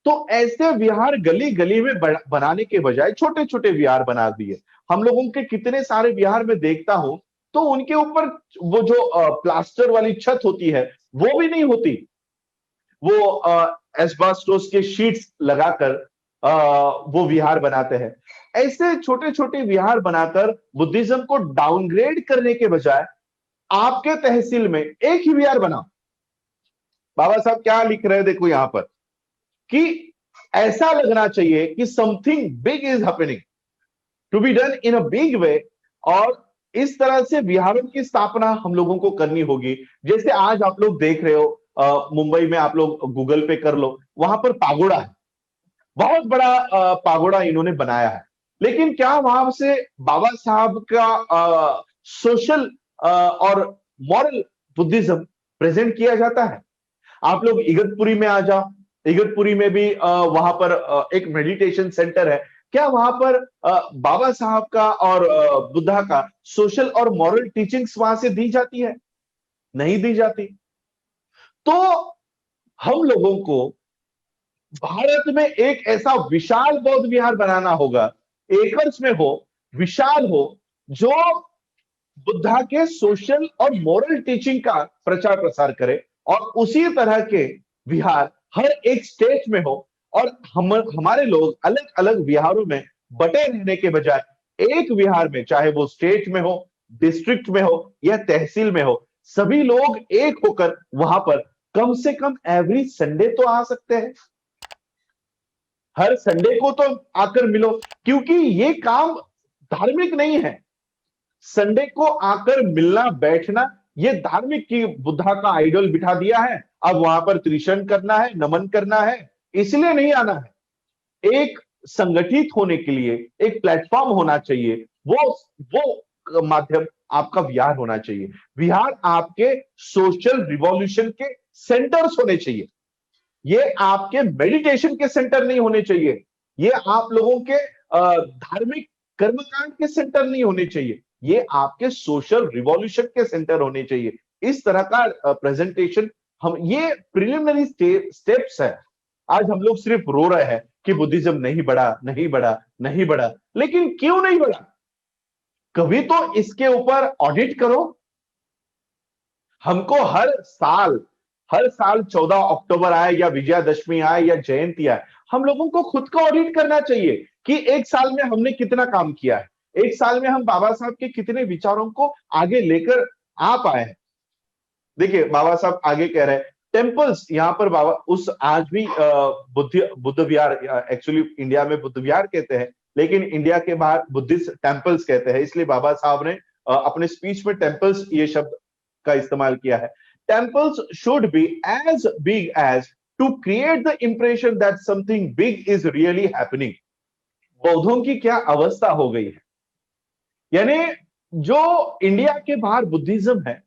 तो ऐसे विहार गली गली में बनाने के बजाय छोटे छोटे विहार बना दिए। हम लोगों के कितने सारे विहार में देखता हूं, तो उनके ऊपर वो जो प्लास्टर वाली छत होती है वो भी नहीं होती, वो एस्बास्टोस के शीट्स लगाकर वो विहार बनाते हैं। ऐसे छोटे छोटे विहार बनाकर बुद्धिज्म को डाउनग्रेड करने के बजाय आपके तहसील में एक ही विहार बनाओ। बाबा साहब क्या लिख रहे हैं देखो यहां पर, कि ऐसा लगना चाहिए कि something big is happening, to be done in a big way. और इस तरह से विहारों की स्थापना हम लोगों को करनी होगी। जैसे आज आप लोग देख रहे हो, मुंबई में आप लोग गूगल पे कर लो, वहां पर पागोड़ा है, बहुत बड़ा पागोड़ा इन्होंने बनाया है। लेकिन क्या वहां से बाबा साहब का सोशल और मॉरल बुद्धिज्म प्रेजेंट किया जाता है? आप लोग इगतपुरी में आ जाओ, इगतपुरी में भी वहां पर एक मेडिटेशन सेंटर है। क्या वहां पर बाबा साहब का और बुद्धा का सोशल और मॉरल टीचिंग्स वहां से दी जाती है? नहीं दी जाती। तो हम लोगों को भारत में एक ऐसा विशाल बौद्ध विहार बनाना होगा, एकर्स में हो, विशाल हो, जो बुद्धा के सोशल और मॉरल टीचिंग का प्रचार प्रसार करे। और उसी तरह के विहार हर एक स्टेट में हो, और हमारे लोग अलग अलग विहारों में बटे रहने के बजाय एक विहार में, चाहे वो स्टेट में हो, डिस्ट्रिक्ट में हो या तहसील में हो, सभी लोग एक होकर वहां पर कम से कम एवरी संडे तो आ सकते हैं। हर संडे को तो आकर मिलो, क्योंकि ये काम धार्मिक नहीं है। संडे को आकर मिलना बैठना ये धार्मिक, की बुद्धा का आइडल बिठा दिया है, अब वहां पर त्रिशरण करना है, नमन करना है, इसलिए नहीं आना है। एक संगठित होने के लिए एक प्लेटफॉर्म होना चाहिए, वो माध्यम आपका विहार होना चाहिए। विहार आपके सोशल रिवॉल्यूशन के सेंटर्स होने चाहिए। ये आपके मेडिटेशन के सेंटर नहीं होने चाहिए। ये आप लोगों के धार्मिक कर्मकांड के सेंटर नहीं होने चाहिए। ये आपके सोशल रिवॉल्यूशन के सेंटर होने चाहिए। इस तरह का प्रेजेंटेशन, हम ये प्रिलिमिनरी स्टेप्स है। आज हम लोग सिर्फ रो रहे हैं कि बुद्धिज्म नहीं बढ़ा, नहीं बढ़ा, नहीं बढ़ा। लेकिन क्यों नहीं बढ़ा? कभी तो इसके ऊपर ऑडिट करो। हमको हर साल 14 अक्टूबर आए या विजयादशमी आए या जयंती आए, हम लोगों को खुद को ऑडिट करना चाहिए कि एक साल में हमने कितना काम किया है, एक साल में हम बाबा साहब के कितने विचारों को आगे लेकर आ पाए हैं। देखिए बाबा साहब आगे कह रहे हैं, टेम्पल्स यहाँ पर बाबा उस आज भी बुद्ध विहार, एक्चुअली इंडिया में बुद्ध विहार कहते हैं, लेकिन इंडिया के बाहर बुद्धिस्ट टेम्पल्स कहते हैं। इसलिए बाबा साहब ने अपने स्पीच में टेम्पल्स ये शब्द का इस्तेमाल किया है। Temples should be as big as to create the impression that something big is really happening. बौद्धों की क्या अवस्था हो गई है, यानी जो इंडिया के बाहर बुद्धिज्म है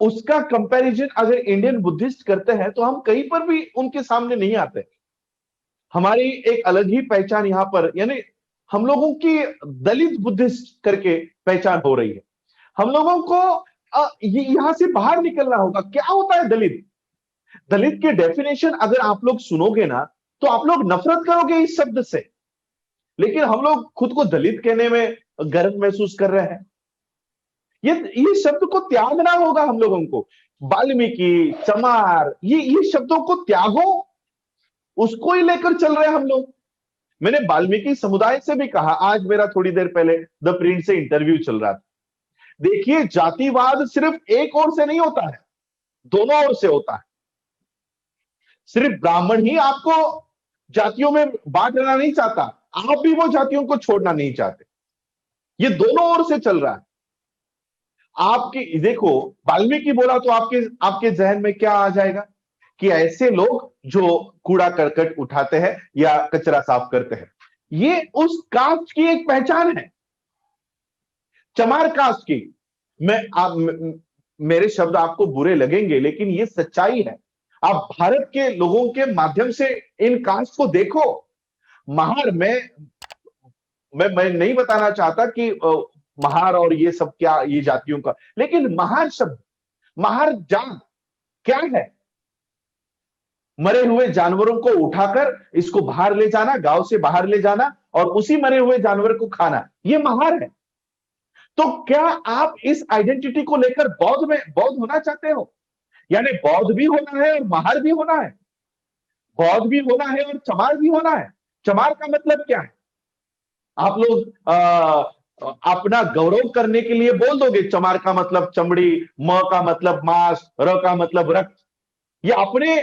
उसका कंपैरिजन अगर इंडियन बुद्धिस्ट करते हैं तो हम कहीं पर भी उनके सामने नहीं आते। हमारी एक अलग ही पहचान यहां पर, यानी हम लोगों की दलित बुद्धिस्ट करके पहचान हो रही है। हम लोगों को यहां से बाहर निकलना होगा। क्या होता है दलित? दलित की डेफिनेशन अगर आप लोग सुनोगे ना तो आप लोग नफरत करोगे इस शब्द से। लेकिन हम लोग खुद को दलित कहने में गर्व महसूस कर रहे हैं। ये शब्द को त्यागना होगा हम लोगों को। वाल्मीकि, चमार, ये शब्दों को त्यागो, उसको ही लेकर चल रहे हैं हम लोग। मैंने वाल्मीकि समुदाय से भी कहा, आज मेरा थोड़ी देर पहले द प्रिंट से इंटरव्यू चल रहा था। देखिए जातिवाद सिर्फ एक ओर से नहीं होता है, दोनों ओर से होता है। सिर्फ ब्राह्मण ही आपको जातियों में बांटना नहीं चाहता, आप भी वो जातियों को छोड़ना नहीं चाहते। ये दोनों ओर से चल रहा है। आपकी देखो, वाल्मीकि बोला तो आपके आपके जहन में क्या आ जाएगा कि ऐसे लोग जो कूड़ा करकट उठाते हैं या कचरा साफ करते हैं, ये उस कास्ट की एक पहचान है, चमार कास्ट की। मेरे शब्द आपको बुरे लगेंगे लेकिन ये सच्चाई है। आप भारत के लोगों के माध्यम से इन कास्ट को देखो। महार में मैं नहीं बताना चाहता कि महार और ये सब क्या, ये जातियों का, लेकिन महार शब्द, महार जात क्या है? मरे हुए जानवरों को उठाकर इसको बाहर ले जाना, गांव से बाहर ले जाना और उसी मरे हुए जानवर को खाना, ये महार है। तो क्या आप इस आइडेंटिटी को लेकर बौद्ध होना चाहते हो? यानी बौद्ध भी होना है और महार भी होना है, बौद्ध भी होना है और चमार भी होना है। चमार का मतलब क्या है? आप लोग अपना गौरव करने के लिए बोल दोगे चमार का मतलब चमड़ी, म का मतलब मांस, र का मतलब रक्त। ये अपने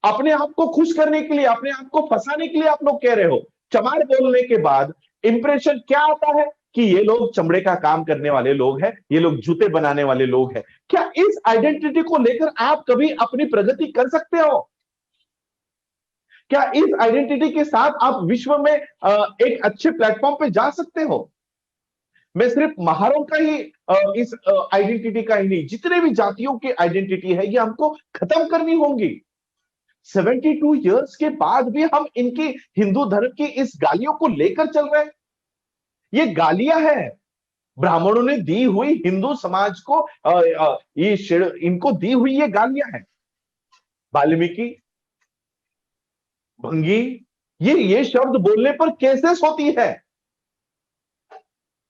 अपने आप को खुश करने के लिए, अपने आप को फंसाने के लिए आप लोग कह रहे हो। चमार बोलने के बाद इंप्रेशन क्या आता है कि ये लोग चमड़े का काम करने वाले लोग हैं, ये लोग जूते बनाने वाले लोग हैं। क्या इस आइडेंटिटी को लेकर आप कभी अपनी प्रगति कर सकते हो? क्या इस आइडेंटिटी के साथ आप विश्व में एक अच्छे प्लेटफॉर्म पे जा सकते हो? मैं सिर्फ महारों का ही इस आइडेंटिटी का ही नहीं, जितने भी जातियों की आइडेंटिटी है ये हमको खत्म करनी होगी। 72 इयर्स के बाद भी हम इनकी हिंदू धर्म की इस गालियों को लेकर चल रहे हैं। ये गालियां हैं ब्राह्मणों ने दी हुई हिंदू समाज को, इनको दी हुई ये गालियां हैं। वाल्मीकि, भंगी, ये शब्द बोलने पर केसेस होती है।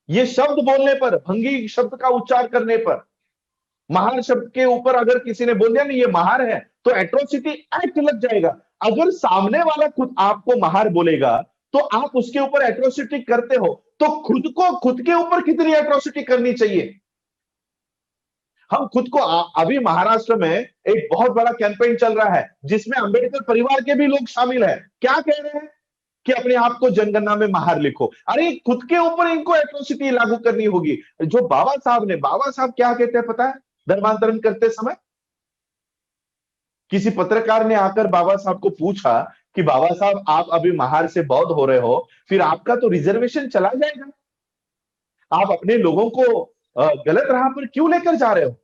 ये शब्द बोलने पर, भंगी शब्द का उच्चार करने पर, महार शब्द के ऊपर अगर किसी ने बोल दिया नहीं ये महार है, तो एट्रोसिटी एक्ट लग जाएगा। अगर सामने वाला खुद आपको महार बोलेगा तो आप उसके ऊपर एट्रोसिटी करते हो, तो खुद के ऊपर कितनी एट्रोसिटी करनी चाहिए? हम खुद को अभी महाराष्ट्र में एक बहुत बड़ा कैंपेन चल रहा है जिसमें अंबेडकर परिवार के भी लोग शामिल हैं। क्या कह रहे हैं कि अपने आप को जनगणना में महार लिखो। अरे खुद के ऊपर इनको एट्रोसिटी लागू करनी होगी। जो बाबा साहब क्या कहते हैं पता है धर्मांतरण करते समय? किसी पत्रकार ने आकर बाबा साहब को पूछा कि बाबा साहब आप अभी महार से बौद्ध हो रहे हो, फिर आपका तो रिजर्वेशन चला जाएगा, आप अपने लोगों को गलत राह पर क्यों लेकर जा रहे हो?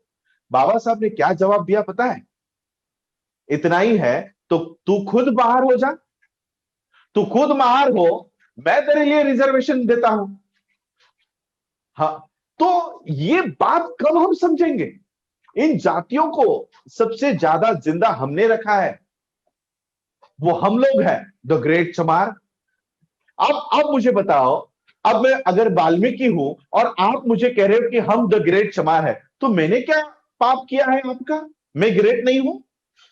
बाबा साहब ने क्या जवाब दिया पता है? इतना ही है तो तू खुद बाहर हो जा, तू खुद बाहर हो, मैं तेरे लिए रिजर्वेशन देता हूं। हाँ, तो ये बात कब हम समझेंगे? इन जातियों को सबसे ज्यादा जिंदा हमने रखा है, वो हम लोग हैं, द ग्रेट चमार। अब मुझे बताओ, अब मैं अगर वाल्मीकि हूं और आप मुझे कह रहे हो कि हम द ग्रेट चमार है, तो मैंने क्या पाप किया है आपका? मैं ग्रेट नहीं हूं?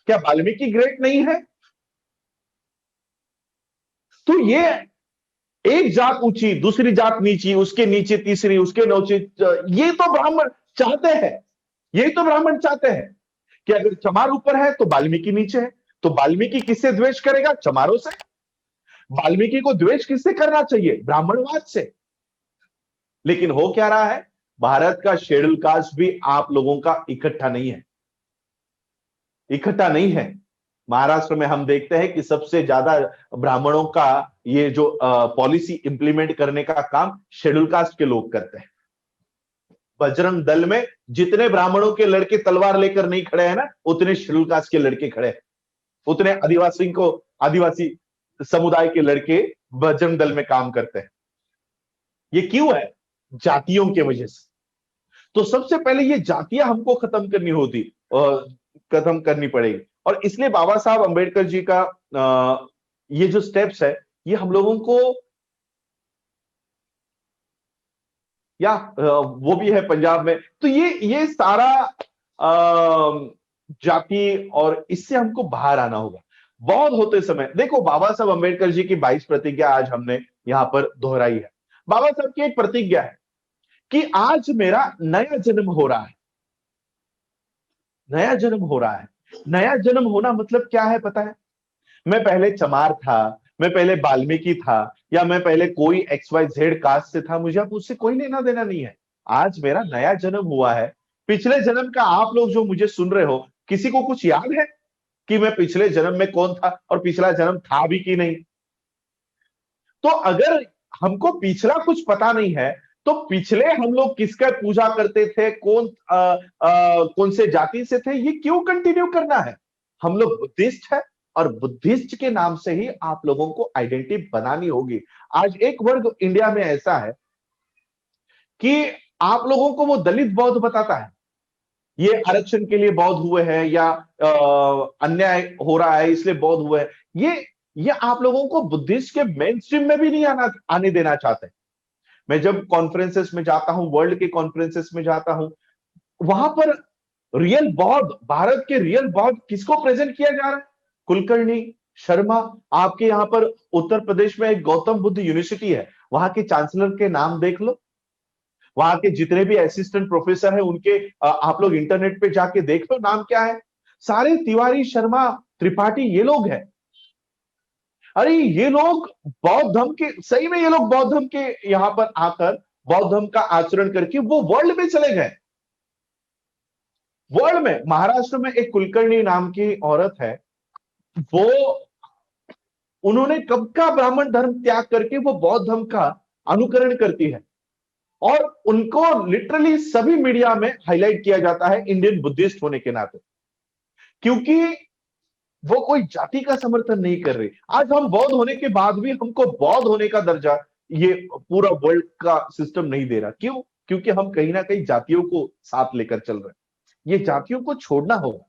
क्या वाल्मीकि ग्रेट नहीं है? तो ये एक जात ऊंची, दूसरी जात नीची, उसके नीचे तीसरी, उसके नीचे, ये तो ब्राह्मण चाहते हैं, यही तो ब्राह्मण चाहते हैं कि अगर चमार ऊपर है तो वाल्मीकि नीचे है। तो वाल्मीकि किससे द्वेष करेगा? चमारों से। वाल्मीकि को द्वेष किससे करना चाहिए? ब्राह्मणवाद से। लेकिन हो क्या रहा है? भारत का शेड्यूल कास्ट भी आप लोगों का इकट्ठा नहीं है, इकट्ठा नहीं है। महाराष्ट्र में हम देखते हैं कि सबसे ज्यादा ब्राह्मणों का ये जो पॉलिसी इंप्लीमेंट करने का काम शेड्यूल कास्ट के लोग करते हैं। बजरंग दल में जितने ब्राह्मणों के लड़के तलवार लेकर नहीं खड़े हैं ना, उतने शेड्यूल कास्ट के लड़के खड़े हैं, उतने आदिवासी समुदाय के लड़के बजरंग दल में काम करते हैं। ये क्यों है? जातियों की वजह से। तो सबसे पहले ये जातियां हमको खत्म करनी होती, खत्म करनी पड़ेगी। और इसलिए बाबा साहब अंबेडकर जी का ये जो स्टेप्स है, ये हम लोगों को, या वो भी है पंजाब में, तो ये सारा जाति, और इससे हमको बाहर आना होगा। बौद्ध होते समय देखो, बाबा साहब अंबेडकर जी की 22 प्रतिज्ञा आज हमने यहां पर दोहराई है। बाबा साहब की एक प्रतिज्ञा है कि आज मेरा नया जन्म हो रहा है। नया जन्म हो रहा है। नया जन्म होना मतलब क्या है पता है? मैं पहले चमार था, मैं पहले वाल्मीकि था, या मैं पहले कोई XYZ कास्ट से था, मुझे अब उससे कोई लेना देना नहीं है। आज मेरा नया जन्म हुआ है। पिछले जन्म का आप लोग जो मुझे सुन रहे हो, किसी को कुछ याद है कि मैं पिछले जन्म में कौन था और पिछला जन्म था भी कि नहीं? तो अगर हमको पिछला कुछ पता नहीं है, तो पिछले हम लोग किसका पूजा करते थे, कौन से जाति से थे, ये क्यों कंटिन्यू करना है? हम लोग बुद्धिस्ट है, और बुद्धिस्ट के नाम से ही आप लोगों को आइडेंटिटी बनानी होगी। आज एक वर्ग इंडिया में ऐसा है कि आप लोगों को वो दलित बौद्ध बताता है, ये आरक्षण के लिए बौद्ध हुए हैं या अन्याय हो रहा है इसलिए बौद्ध हुए हैं, ये आप लोगों को बुद्धिस्ट के मेन स्ट्रीम में भी नहीं आने देना चाहते। मैं जब कॉन्फ्रेंसेस में जाता हूं, वर्ल्ड के कॉन्फ्रेंसेस में जाता हूं, वहां पर रियल बौद्ध, भारत के रियल बौद्ध किसको प्रेजेंट किया जा रहा है? कुलकर्णी, शर्मा। आपके यहां पर उत्तर प्रदेश में एक गौतम बुद्ध यूनिवर्सिटी है, वहां के चांसलर के नाम देख लो, वहां के जितने भी असिस्टेंट प्रोफेसर हैं उनके आप लोग इंटरनेट पे जाके देख लो नाम क्या है। सारे तिवारी, शर्मा, त्रिपाठी, ये लोग हैं। अरे ये लोग बौद्ध धर्म के, सही में ये लोग बौद्ध धर्म के यहां पर आकर बौद्ध धर्म का आचरण करके वो वर्ल्ड में चले गए। वर्ल्ड में, महाराष्ट्र में एक कुलकर्णी नाम की औरत है, वो, उन्होंने कब का ब्राह्मण धर्म त्याग करके वो बौद्ध धर्म का अनुकरण करती है, और उनको लिटरली सभी मीडिया में हाईलाइट किया जाता है इंडियन बुद्धिस्ट होने के नाते, क्योंकि वो कोई जाति का समर्थन नहीं कर रही। आज हम बौद्ध होने के बाद भी हमको बौद्ध होने का दर्जा ये पूरा वर्ल्ड का सिस्टम नहीं दे रहा। क्यों? क्योंकि हम कहीं ना कहीं जातियों को साथ लेकर चल रहे हैं। ये जातियों को छोड़ना होगा,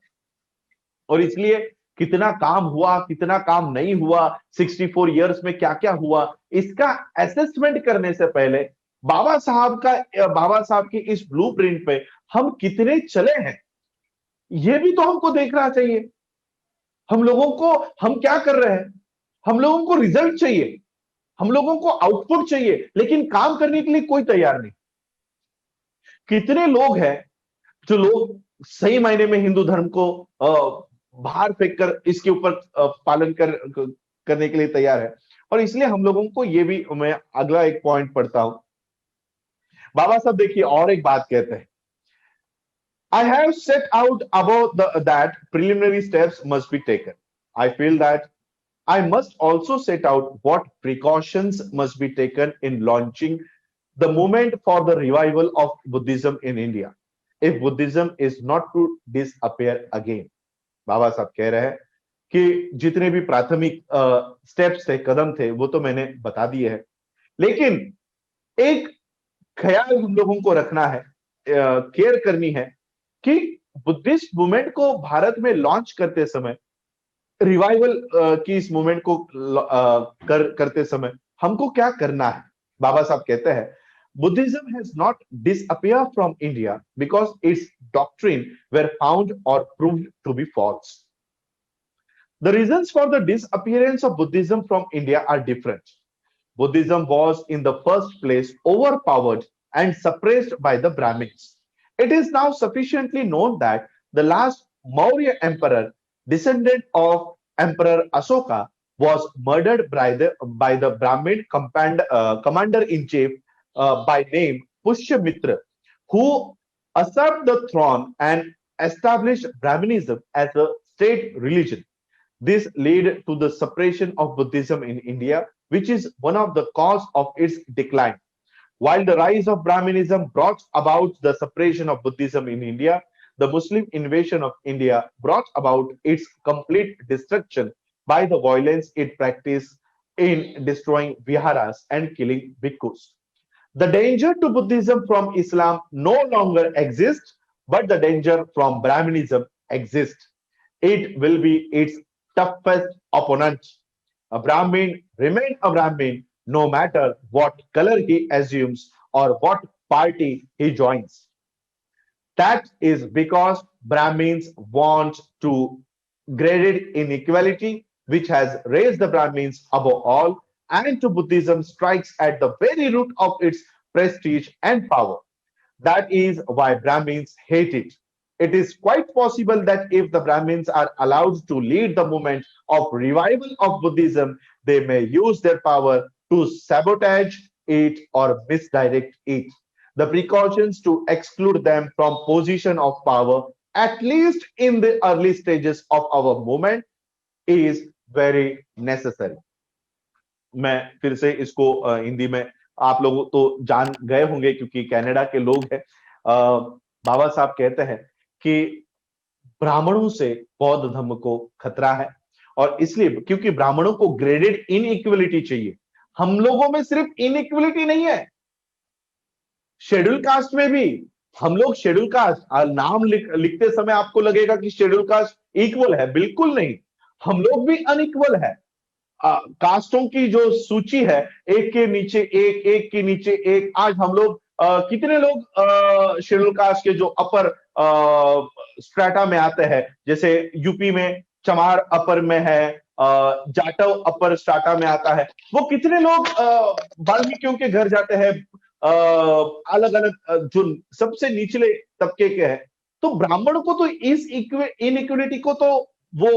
और इसलिए कितना काम हुआ, कितना काम नहीं हुआ, 64 इयर्स में क्या क्या हुआ, इसका असेसमेंट करने से पहले बाबा साहब की इस ब्लूप्रिंट पे हम कितने चले हैं, ये भी तो हमको देखना चाहिए। हम लोगों को, हम क्या कर रहे हैं? हम लोगों को रिजल्ट चाहिए, हम लोगों को आउटपुट चाहिए, लेकिन काम करने के लिए कोई तैयार नहीं। कितने लोग हैं जो लोग सही मायने में हिंदू धर्म को बाहर फेंक कर इसके ऊपर पालन करने के लिए तैयार है। और इसलिए हम लोगों को ये भी, मैं अगला एक पॉइंट पढ़ता हूं। बाबा साहब देखिए और एक बात कहते हैं, I have set out about that preliminary steps must be taken. I feel that I must also set out what precautions must be taken in launching the movement for the revival of Buddhism in India, if Buddhism is not to disappear again. बाबा साहब कह रहे हैं कि जितने भी प्राथमिक steps थे, कदम थे, वो तो मैंने बता दिए हैं, लेकिन एक ख्याल हम लोगों को रखना है, केयर करनी है कि बुद्धिस्ट मूवमेंट को भारत में लॉन्च करते समय, रिवाइवल की इस मूवमेंट को करते समय हमको क्या करना है। बाबा साहब कहते हैं, Buddhism has not disappeared from India because its doctrine were found or proved to be false. The reasons for the disappearance of Buddhism from India are different. Buddhism was in the first place overpowered and suppressed by the Brahmins. It is now sufficiently known that the last Maurya emperor, descendant of Emperor Asoka, was murdered by the Brahmin commander-in-chief by name Pushyamitra, who usurped the throne and established Brahminism as a state religion. This led to the suppression of Buddhism in India, which is one of the cause of its decline. While the rise of Brahminism brought about the suppression of Buddhism in India, the Muslim invasion of India brought about its complete destruction by the violence it practiced in destroying viharas and killing bhikkhus. The danger to Buddhism from Islam no longer exists, but the danger from Brahminism exists. It will be its toughest opponent. A Brahmin remains a Brahmin no matter what color he assumes or what party he joins. That is because Brahmins want to graded inequality, which has raised the Brahmins above all, and to Buddhism strikes at the very root of its prestige and power. That is why Brahmins hate it. It is quite possible that if the Brahmins are allowed to lead the movement of revival of Buddhism, they may use their power to sabotage it or misdirect it. The precautions to exclude them from position of power, at least in the early stages of our movement, is very necessary. मैं फिर से इसको हिंदी में, आप लोग तो जान गए होंगे क्योंकि कनाडा के लोग हैं। बाबा साहब कहते हैं कि ब्राह्मणों से बौद्ध धर्म को खतरा है, और इसलिए क्योंकि ब्राह्मणों को ग्रेडेड इनइक्वलिटी चाहिए। हम लोगों में सिर्फ इनइक्वलिटी नहीं है, शेड्यूल कास्ट में भी हम लोग शेड्यूल कास्ट नाम लिखते समय आपको लगेगा कि शेड्यूल कास्ट इक्वल है, बिल्कुल नहीं। हम लोग भी अनइक्वल है। कास्टों की जो सूची है, एक के नीचे एक, एक के नीचे एक, आज हम लोग कितने लोग शेड्यूल कास्ट के जो अपर स्ट्रेटा में आते हैं, जैसे यूपी में चमार अपर में है, जाटव अपर स्ट्राटा में आता है, वो कितने लोग वाल्मीकियों के घर जाते हैं, अलग अलग जो सबसे निचले तबके के हैं। तो ब्राह्मणों को तो इस इनइक्विटी को तो वो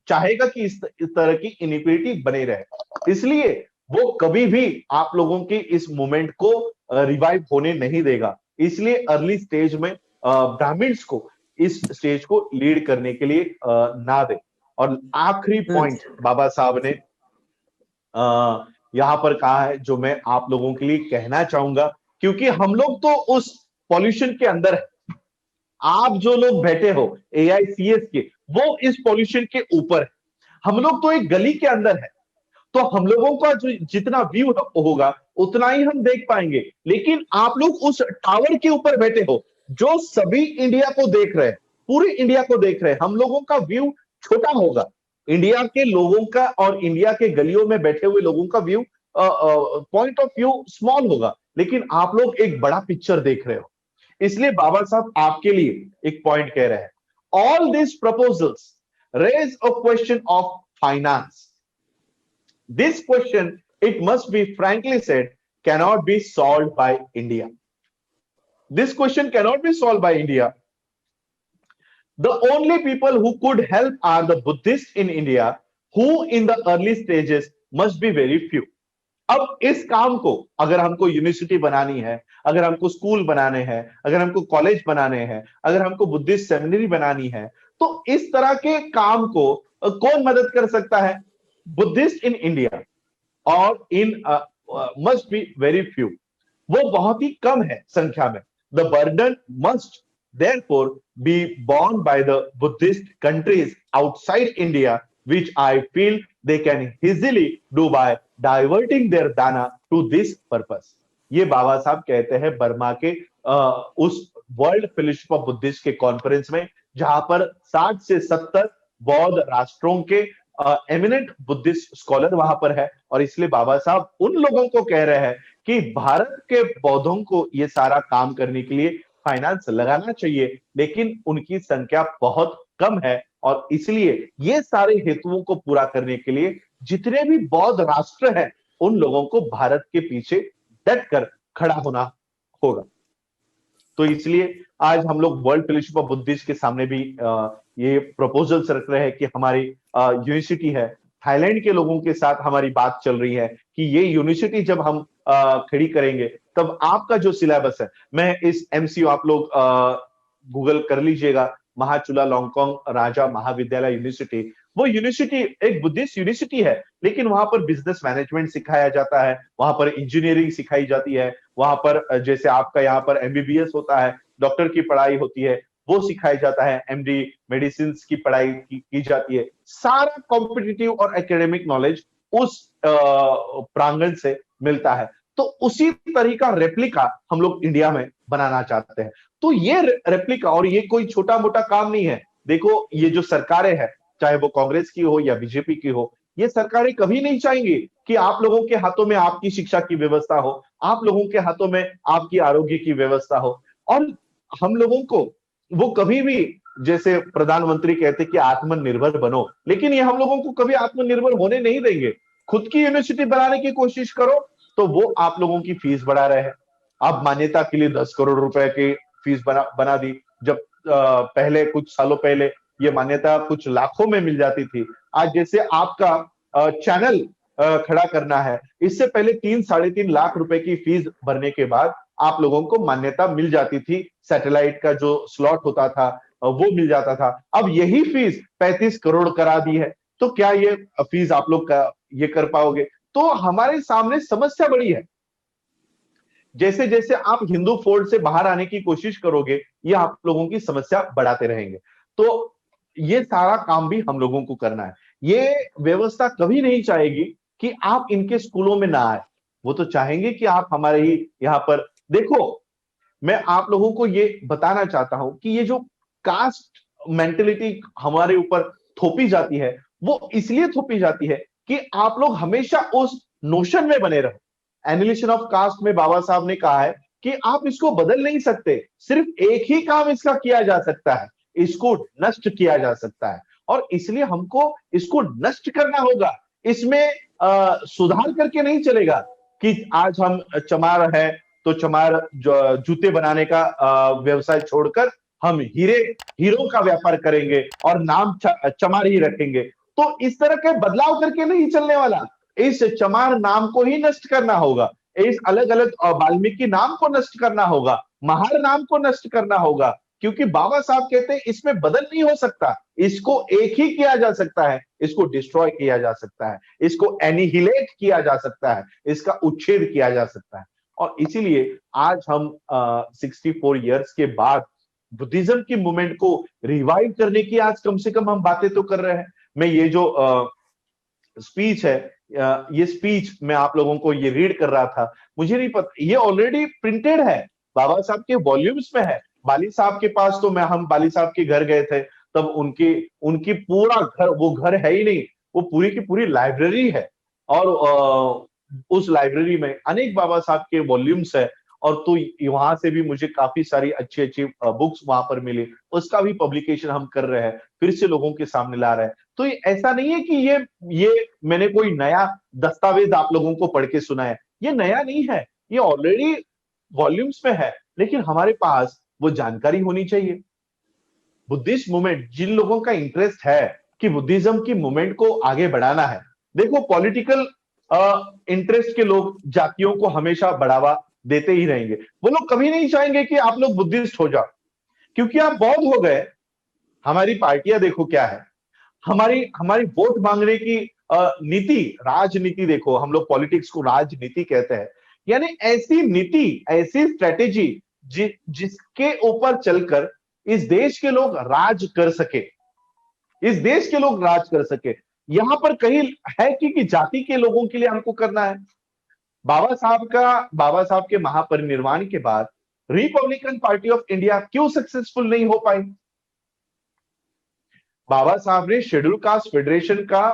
चाहेगा कि इस तरह की इनइक्विटी बने रहे, इसलिए वो कभी भी आप लोगों की इस मूवमेंट को रिवाइव होने नहीं देगा। इसलिए अर्ली स्टेज में ब्राह्मण्स को इस स्टेज को लीड करने के लिए ना दे। और आखिरी पॉइंट बाबा साहब ने यहां पर कहा है, जो मैं आप लोगों के लिए कहना चाहूंगा, क्योंकि हम लोग तो उस पॉल्यूशन के अंदर है। आप जो लोग बैठे हो AICS के, वो इस पॉल्यूशन के ऊपर है। हम लोग तो एक गली के अंदर है, तो हम लोगों का जो जितना व्यू होगा उतना ही हम देख पाएंगे। लेकिन आप लोग उस टावर के ऊपर बैठे हो, जो सभी इंडिया को देख रहे हैं, पूरे इंडिया को देख रहे हैं। हम लोगों का व्यू छोटा होगा, इंडिया के लोगों का और इंडिया के गलियों में बैठे हुए लोगों का view, point of view small होगा, लेकिन आप लोग एक बड़ा पिक्चर देख रहे हो। इसलिए बाबा साहब आपके लिए एक पॉइंट कह रहे हैं, all this proposals raise a question of finance. This question, it must be frankly said, cannot be solved by India. This question cannot be solved by India. The only people who could help are the Buddhists in India, who in the early stages must be very few. अब इस काम को अगर हमको university बनानी है, अगर हमको स्कूल बनाने हैं, अगर हमको कॉलेज बनाने हैं, अगर हमको बुद्धिस्ट सेमिनरी बनानी है, तो इस तरह के काम को कौन मदद कर सकता है? बुद्धिस्ट इन इंडिया और इन मस्ट बी वेरी फ्यू, वो बहुत ही कम है संख्या में। The burden must therefore be borne by the Buddhist countries outside India, which I feel they can easily do by diverting their dana to this purpose. ये बाबा साहब कहते हैं बर्मा के उस वर्ल्ड फेलोशिप ऑफ बुद्धिस्ट के conference में, जहां पर 60 से 70 बौद्ध राष्ट्रों के एमिनेंट बुद्धिस्ट स्कॉलर वहां पर है। और इसलिए बाबा साहब उन लोगों को कह रहे हैं कि भारत के बौद्धों को ये सारा काम करने के लिए फाइनेंस लगाना चाहिए, लेकिन उनकी संख्या बहुत कम है। और इसलिए ये सारे हेतुओं को पूरा करने के लिए जितने भी बौद्ध राष्ट्र हैं, उन लोगों को भारत के पीछे डट कर खड़ा होना होगा। तो इसलिए आज हम लोग वर्ल्ड फेलोशिप ऑफ बुद्धिस्ट के सामने भी ये प्रपोजल्स रख रहे हैं कि हमारी यूनिवर्सिटी है, थाईलैंड के लोगों के साथ हमारी बात चल रही है कि ये यूनिवर्सिटी जब हम खड़ी करेंगे, तब आपका जो सिलेबस है, मैं इस MCU आप लोग गूगल कर लीजिएगा, महाचुला लॉन्गकोंग राजा महाविद्यालय यूनिवर्सिटी। वो यूनिवर्सिटी एक बुद्धिस्ट यूनिवर्सिटी है, लेकिन वहां पर बिजनेस मैनेजमेंट सिखाया जाता है, वहां पर इंजीनियरिंग सिखाई जाती है, वहां पर जैसे आपका यहाँ पर MBBS होता है, डॉक्टर की पढ़ाई होती है, वो सिखाया जाता है, MD मेडिसिन की पढ़ाई की जाती है। सारा कॉम्पिटिटिव और एकेडमिक नॉलेज उस प्रांगण से मिलता है। तो उसी तरह का रेप्लिका हम लोग इंडिया में बनाना चाहते हैं। तो ये रेप्लिका, और ये कोई छोटा मोटा काम नहीं है। देखो, ये जो सरकारें हैं, चाहे वो कांग्रेस की हो या बीजेपी की हो, ये सरकारें कभी नहीं चाहेंगी कि आप लोगों के हाथों में आपकी शिक्षा की व्यवस्था हो, आप लोगों के हाथों में आपकी आरोग्य की व्यवस्था हो। और हम लोगों को वो कभी भी, जैसे प्रधानमंत्री कहते कि आत्मनिर्भर बनो, लेकिन ये हम लोगों को कभी आत्मनिर्भर होने नहीं देंगे। खुद की यूनिवर्सिटी बनाने की कोशिश करो तो वो आप लोगों की फीस बढ़ा रहे हैं। आप मान्यता के लिए 10 करोड़ रुपए की फीस बना दी, जब पहले कुछ सालों पहले ये मान्यता कुछ लाखों में मिल जाती थी। आज जैसे आपका चैनल खड़ा करना है, इससे पहले 3-3.5 लाख रुपए की फीस भरने के बाद आप लोगों को मान्यता मिल जाती थी, सैटेलाइट का जो स्लॉट होता था वो मिल जाता था। अब यही फीस 35 करोड़ करा दी है, तो क्या ये फीस आप लोग ये कर पाओगे? तो हमारे सामने समस्या बड़ी है। जैसे जैसे आप हिंदू फोल्ड से बाहर आने की कोशिश करोगे, ये आप लोगों की समस्या बढ़ाते रहेंगे। तो ये सारा काम भी हम लोगों को करना है। ये व्यवस्था कभी नहीं चाहेगी कि आप इनके स्कूलों में ना आए, वो तो चाहेंगे कि आप हमारे ही यहाँ पर देखो। मैं आप लोगों को ये बताना चाहता हूं कि ये जो कास्ट मेंटेलिटी हमारे ऊपर थोपी जाती है, वो इसलिए थोपी जाती है कि आप लोग हमेशा उस नोशन में बने रहो। एनिहिलेशन ऑफ कास्ट में बाबा साहब ने कहा है कि आप इसको बदल नहीं सकते, सिर्फ एक ही काम इसका किया जा सकता है, इसको नष्ट किया जा सकता है, और इसलिए हमको इसको नष्ट करना होगा। इसमें सुधार करके नहीं चलेगा कि आज हम चमार है तो चमार जूते बनाने का व्यवसाय छोड़कर हम हीरो का व्यापार करेंगे और नाम चमार ही रखेंगे। तो इस तरह के बदलाव करके नहीं चलने वाला, इस चमार नाम को ही नष्ट करना होगा, इस अलग अलग वाल्मीकि नाम को नष्ट करना होगा, महार नाम को नष्ट करना होगा, क्योंकि बाबा साहब कहते हैं इसमें बदल नहीं हो सकता, इसको एक ही किया जा सकता है, इसको डिस्ट्रॉय किया जा सकता है, इसको एनिहिलेट किया जा सकता है, इसका उच्छेद किया जा सकता है। और इसीलिए आज हम 64 ईयर्स के बाद बुद्धिज्म की मूवमेंट को रिवाइव करने की आज कम से कम हम बातें तो कर रहे हैं। मैं ये जो स्पीच है, ये स्पीच मैं आप लोगों को ये रीड कर रहा था, मुझे नहीं पता, ये ऑलरेडी प्रिंटेड है, बाबा साहब के वॉल्यूम्स में है। बाली साहब के पास तो हम बाली साहब के घर गए थे, तब उनकी उनकी पूरा घर, वो घर है ही नहीं, वो पूरी की पूरी लाइब्रेरी है, और उस लाइब्रेरी में अनेक बाबा साहब के वॉल्यूम्स है, और तो वहां से भी मुझे काफी सारी अच्छी अच्छी बुक्स वहां पर मिली, उसका भी पब्लिकेशन हम कर रहे हैं, फिर से लोगों के सामने ला रहे हैं। तो ये ऐसा नहीं है कि ये मैंने कोई नया दस्तावेज आप लोगों को पढ़ के सुनाया, ये नया नहीं है, ये ऑलरेडी वॉल्यूम्स में है, लेकिन हमारे पास वो जानकारी होनी चाहिए। बुद्धिस्ट मूवमेंट, जिन लोगों का इंटरेस्ट है कि बुद्धिज्म की मूवमेंट को आगे बढ़ाना है, देखो पॉलिटिकल इंटरेस्ट के लोग जातियों को हमेशा बढ़ावा देते ही रहेंगे, वो लोग कभी नहीं चाहेंगे कि आप लोग बुद्धिस्ट हो जाओ, क्योंकि आप बौद्ध हो गए। हमारी पार्टियां देखो क्या है, हमारी हमारी वोट मांगने की नीति, राजनीति देखो, हम लोग पॉलिटिक्स को राजनीति कहते हैं, यानी ऐसी नीति, ऐसी स्ट्रेटेजी जिसके ऊपर चलकर इस देश के लोग राज कर सके, इस देश के लोग राज कर सके। यहां पर कहीं है कि जाति के लोगों के लिए हमको करना है। बाबा साहब के महापरिनिर्वाण के बाद रिपब्लिकन पार्टी ऑफ इंडिया क्यों सक्सेसफुल नहीं हो पाई? बाबा साहब ने शेड्यूल कास्ट फेडरेशन का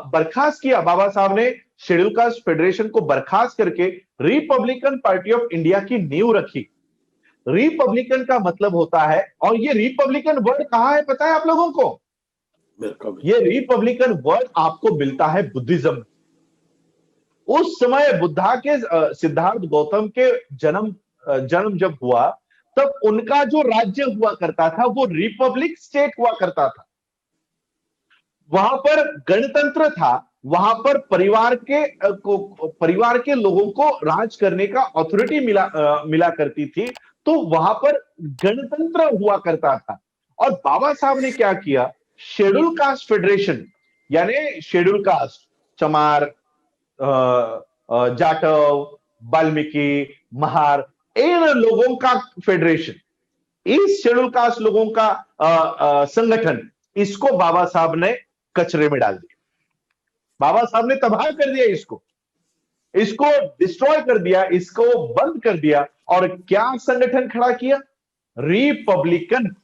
बर्खास्त किया, बाबा साहब ने शेड्यूल कास्ट फेडरेशन को बर्खास्त करके रिपब्लिकन पार्टी ऑफ इंडिया की नींव रखी। रिपब्लिकन का मतलब होता है, और ये रिपब्लिकन वर्ड कहां है पता है आप लोगों को? ये रिपब्लिकन वर्ड आपको मिलता है बुद्धिज्म। उस समय बुद्धा के सिद्धार्थ गौतम के जन्म जब हुआ, तब उनका जो राज्य हुआ करता था वो रिपब्लिक स्टेट हुआ करता था। वहां पर गणतंत्र था, वहां पर परिवार के लोगों को राज करने का अथॉरिटी मिला करती थी, तो वहां पर गणतंत्र हुआ करता था। और बाबा साहब ने क्या किया, शेड्यूल कास्ट फेडरेशन, यानी शेड्यूल कास्ट, चमार, जाटव, वाल्मीकि, महार, इन लोगों का फेडरेशन, इस शेड्यूल कास्ट लोगों का संगठन, इसको बाबा साहब ने कचरे में डाल दिया। बाबा साहब ने तबाह कर दिया, इसको डिस्ट्रॉय कर दिया, इसको बंद कर दिया, और क्या संगठन खड़ा किया? रिपब्लिकन।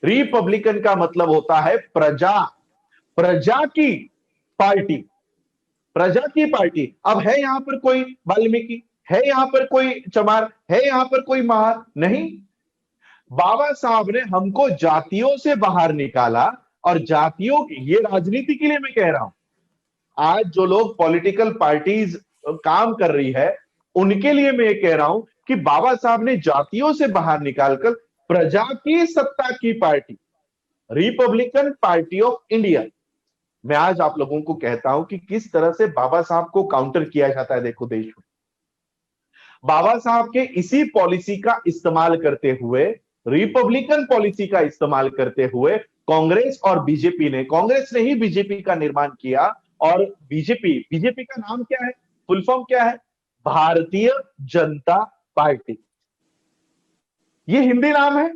रिपब्लिकन का मतलब होता है प्रजा की पार्टी, प्रजा की पार्टी। अब है यहां पर कोई वाल्मीकि, है यहां पर कोई चमार, है यहां पर कोई महार? नहीं। बाबा साहब ने हमको जातियों से बाहर निकाला, और जातियों की, ये राजनीति के लिए मैं कह रहा हूं, आज जो लोग पॉलिटिकल पार्टीज काम कर रही है, उनके लिए मैं ये कह रहा हूं कि बाबा साहब ने जातियों से बाहर निकालकर प्रजा की सत्ता की party, Republican party of India, मैं आज आप लोगों को कहता हूं कि किस तरह से बाबा साहब को काउंटर किया जाता है। देखो देश में बाबा साहब के इसी पॉलिसी का इस्तेमाल करते हुए, रिपब्लिकन पॉलिसी का इस्तेमाल करते हुए, कांग्रेस और बीजेपी ने, कांग्रेस ने ही बीजेपी का निर्माण किया। और बीजेपी का नाम क्या है, फुल फॉर्म क्या है? भारतीय जनता पार्टी। ये हिंदी नाम है,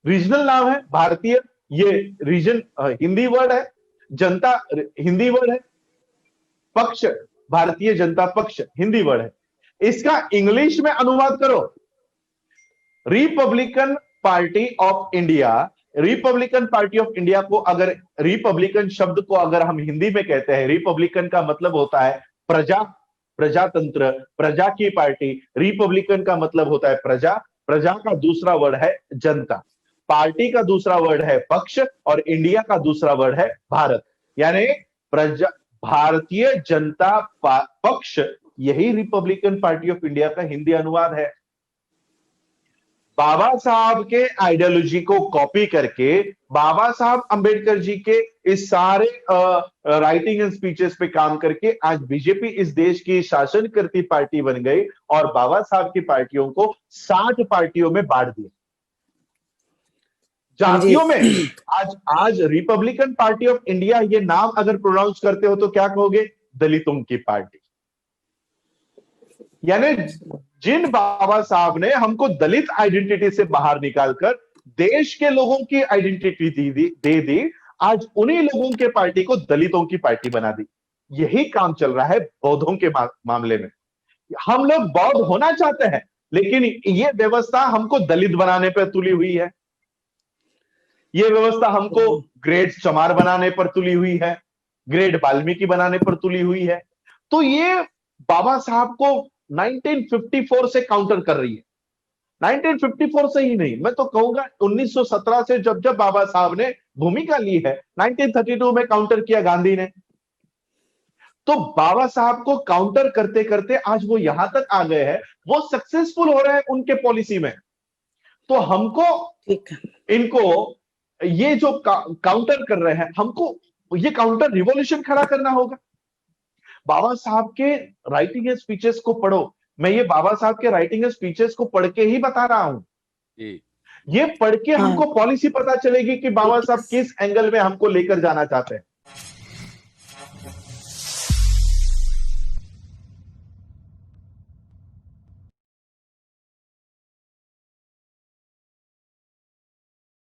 रीजनल नाम है भारतीय, ये रीजन हिंदी वर्ड है, जनता हिंदी वर्ड है, पक्ष भारतीय जनता पक्ष हिंदी वर्ड है। इसका इंग्लिश में अनुवाद करो, Republican party of India. Republican party of India को अगर, रिपब्लिकन शब्द को अगर हम हिंदी में कहते हैं, रिपब्लिकन का मतलब होता है प्रजा, प्रजातंत्र, प्रजा की पार्टी। रिपब्लिकन का मतलब होता है प्रजा, प्रजा का दूसरा वर्ड है जनता, पार्टी का दूसरा वर्ड है पक्ष, और इंडिया का दूसरा वर्ड है भारत। यानी प्रजा, भारतीय जनता पक्ष, यही रिपब्लिकन पार्टी ऑफ इंडिया का हिंदी अनुवाद है। बाबा साहब के आइडियोलॉजी को कॉपी करके बाबा साहब अंबेडकर जी के इस सारे राइटिंग एंड स्पीचेस पे काम करके आज बीजेपी इस देश की शासन करती पार्टी बन गई और बाबा साहब की पार्टियों को 60 पार्टियों में बांट दिया, जातियों में। आज रिपब्लिकन पार्टी ऑफ इंडिया ये नाम अगर प्रोनाउंस करते हो तो क्या कहोगे? दलितों की पार्टी। यानी जिन बाबा साहब ने हमको दलित आइडेंटिटी से बाहर निकालकर देश के लोगों की आइडेंटिटी दे दी, आज उन्हीं लोगों के पार्टी को दलितों की पार्टी बना दी। यही काम चल रहा है बौद्धों के मामले में। हम लोग बौद्ध होना चाहते हैं, लेकिन ये व्यवस्था हमको दलित बनाने पर तुली हुई है, ये व्यवस्था हमको ग्रेड चमार बनाने पर तुली हुई है, ग्रेड वाल्मीकि बनाने पर तुली हुई है। तो ये बाबा साहब को 1954 से काउंटर कर रही है। 1954 से ही नहीं, मैं तो कहूंगा 1917 से जब जब बाबा साहब ने भूमिका ली है, 1932 में काउंटर किया गांधी ने, तो बाबा साहब को काउंटर करते करते आज वो यहां तक आ गए हैं, वो सक्सेसफुल हो रहे हैं उनके पॉलिसी में। तो हमको इनको ये जो काउंटर कर रहे हैं, हमको ये काउंटर रिवॉल्यूशन खड़ा करना होगा। बाबा साहब के राइटिंग एंड स्पीचेस को पढ़ो, मैं ये बाबा साहब के राइटिंग एंड स्पीचेस को पढ़ के ही बता रहा हूं। ये पढ़ के हमको पॉलिसी पता चलेगी कि बाबा साहब किस एंगल में हमको लेकर जाना चाहते हैं।